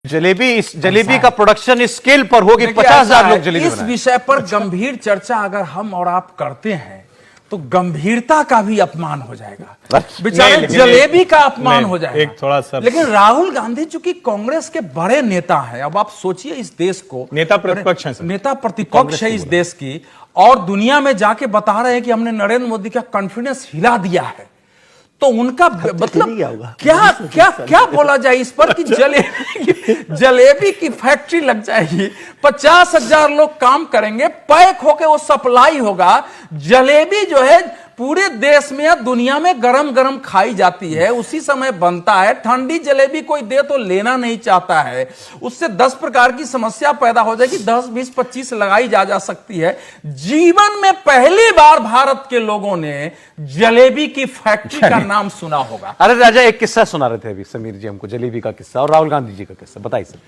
जलेबी का प्रोडक्शन इस स्केल पर होगी, 50,000 लोग जलेबी इस विषय पर गंभीर चर्चा अगर हम और आप करते हैं तो गंभीरता का भी अपमान हो जाएगा, बेचारे जलेबी का अपमान हो जाएगा। एक थोड़ा सा लेकिन राहुल गांधी चूंकि कांग्रेस के बड़े नेता हैं, अब आप सोचिए इस देश को नेता प्रतिपक्ष हैं, नेता प्रतिपक्ष है इस देश की, और दुनिया में जाके बता रहे हैं कि हमने नरेंद्र मोदी का कॉन्फिडेंस हिला दिया है, तो उनका मतलब क्या क्या क्या बोला जाए इस पर कि जलेबी की फैक्ट्री लग जाएगी, 50,000 लोग काम करेंगे, पैक होके वो सप्लाई होगा। जलेबी जो है पूरे देश में या दुनिया में गरम गरम खाई जाती है, उसी समय बनता है। ठंडी जलेबी कोई दे तो लेना नहीं चाहता है, उससे 10 प्रकार की समस्या पैदा हो जाएगी, 10, 20, 25 लगाई जा सकती है। जीवन में पहली बार भारत के लोगों ने जलेबी की फैक्ट्री का नाम सुना होगा। अरे राजा, एक किस्सा सुना रहे थे अभी समीर जी हमको, जलेबी का किस्सा और राहुल गांधी जी का किस्सा, बताइए सर।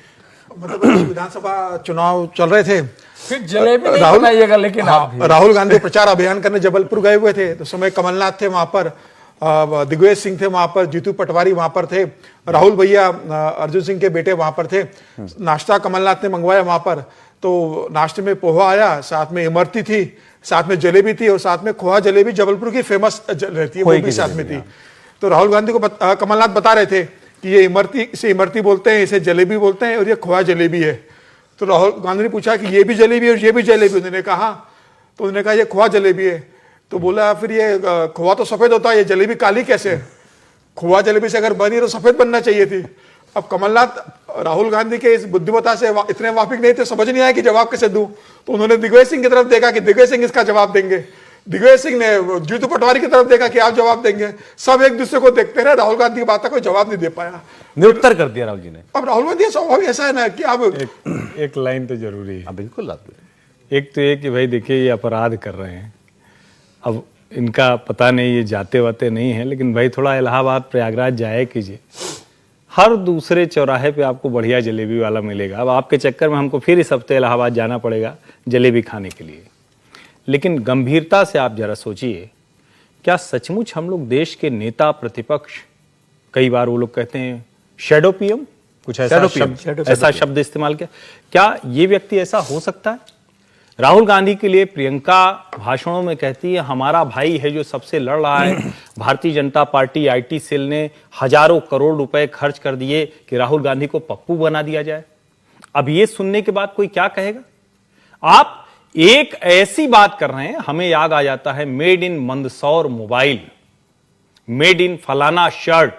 मतलब विधानसभा चुनाव चल रहे थे, फिर जलेबी नहीं बनाइएगा, लेकिन राहुल गांधी प्रचार अभियान करने जबलपुर गए हुए थे, तो समय कमलनाथ थे वहां पर, दिग्विजय सिंह थे वहां पर, जीतू पटवारी वहां पर थे, राहुल भैया अर्जुन सिंह के बेटे वहां पर थे। नाश्ता कमलनाथ ने मंगवाया वहां पर, तो नाश्ते में पोहा आया, साथ में इमरती थी, साथ में जलेबी थी, और साथ में खोआ जलेबी जबलपुर की फेमस रहती है, वो भी साथ में थी। तो राहुल गांधी को कमलनाथ बता रहे थे कि ये इमरती बोलते हैं, इसे जलेबी बोलते हैं, और ये खोआ जलेबी है। तो राहुल गांधी ने पूछा कि ये भी जलेबी और ये भी जलेबी? उन्होंने कहा, तो उन्होंने कहा ये खोआ जलेबी है। तो बोला फिर ये खोआ तो सफेद होता है, ये जलेबी काली कैसे? खोआ जलेबी से अगर बनी तो सफेद बनना चाहिए थी। अब कमलनाथ राहुल गांधी के इस बुद्धिमत्ता से इतने वाकिफ नहीं थे, समझ नहीं आया कि जवाब कैसे दूं। तो उन्होंने दिग्विजय सिंह की तरफ देखा कि दिग्विजय सिंह इसका जवाब देंगे, दिग्विजय सिंह ने जीतू पटवारी की तरफ देखा कि आप जवाब देंगे, सब एक दूसरे को देखते रहे, राहुल गांधी की बात का कोई जवाब नहीं दे पाया, निरुत्तर कर दिया राहुल जी ने। अब राहुल गांधी स्वभाव ऐसा है ना कि अब एक लाइन तो जरूरी है। बिल्कुल। एक तो ये कि भाई देखिए ये अपराध कर रहे हैं, अब इनका पता नहीं ये जाते वाते नहीं है, लेकिन भाई थोड़ा इलाहाबाद प्रयागराज जाया कीजिए, हर दूसरे चौराहे पे आपको बढ़िया जलेबी वाला मिलेगा। अब आपके चक्कर में हमको फिर इस हफ्ते इलाहाबाद जाना पड़ेगा जलेबी खाने के लिए। लेकिन गंभीरता से आप जरा सोचिए, क्या सचमुच हम लोग देश के नेता प्रतिपक्ष, कई बार वो लोग कहते हैं शैडो पीएम, कुछ ऐसा शब्द इस्तेमाल किया, क्या ये व्यक्ति ऐसा हो सकता है? राहुल गांधी के लिए प्रियंका भाषणों में कहती है हमारा भाई है जो सबसे लड़ रहा है, Bharatiya Janata party IT cell ने हजारों करोड़ रुपए खर्च कर दिए कि राहुल गांधी को पप्पू बना दिया जाए। अब ये सुनने के बाद कोई क्या कहेगा? आप एक ऐसी बात कर रहे हैं, हमें याद आ जाता है made in Mandsaur mobile, made in फलाना शर्ट,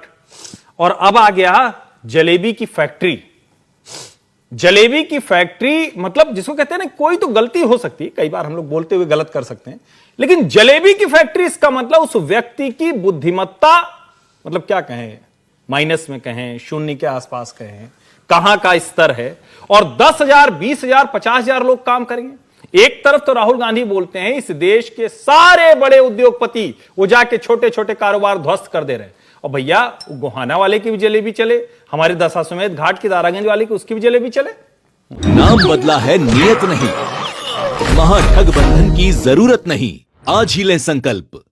और अब आ गया जलेबी की फैक्ट्री। जलेबी की फैक्ट्री मतलब जिसको कहते हैं ना, कोई तो गलती हो सकती है, कई बार हम लोग बोलते हुए गलत कर सकते हैं, लेकिन जलेबी की फैक्ट्री, इसका मतलब उस व्यक्ति की बुद्धिमत्ता, मतलब क्या कहें, माइनस में कहें, शून्य के आसपास कहें, कहां का स्तर है, और 10,000, 20,000, 50,000 लोग काम करेंगे। एक तरफ तो राहुल गांधी बोलते हैं इस देश के सारे बड़े उद्योगपति वो जाके छोटे छोटे कारोबार ध्वस्त कर दे रहे हैं, और भैया गोहाना वाले की भी जलेबी चले, हमारे दशाश्वमेध घाट की दारागंज वाले की उसकी भी जलेबी चले। नाम बदला है, नियत नहीं। महाठग बंधन की जरूरत नहीं, आज ही लें संकल्प।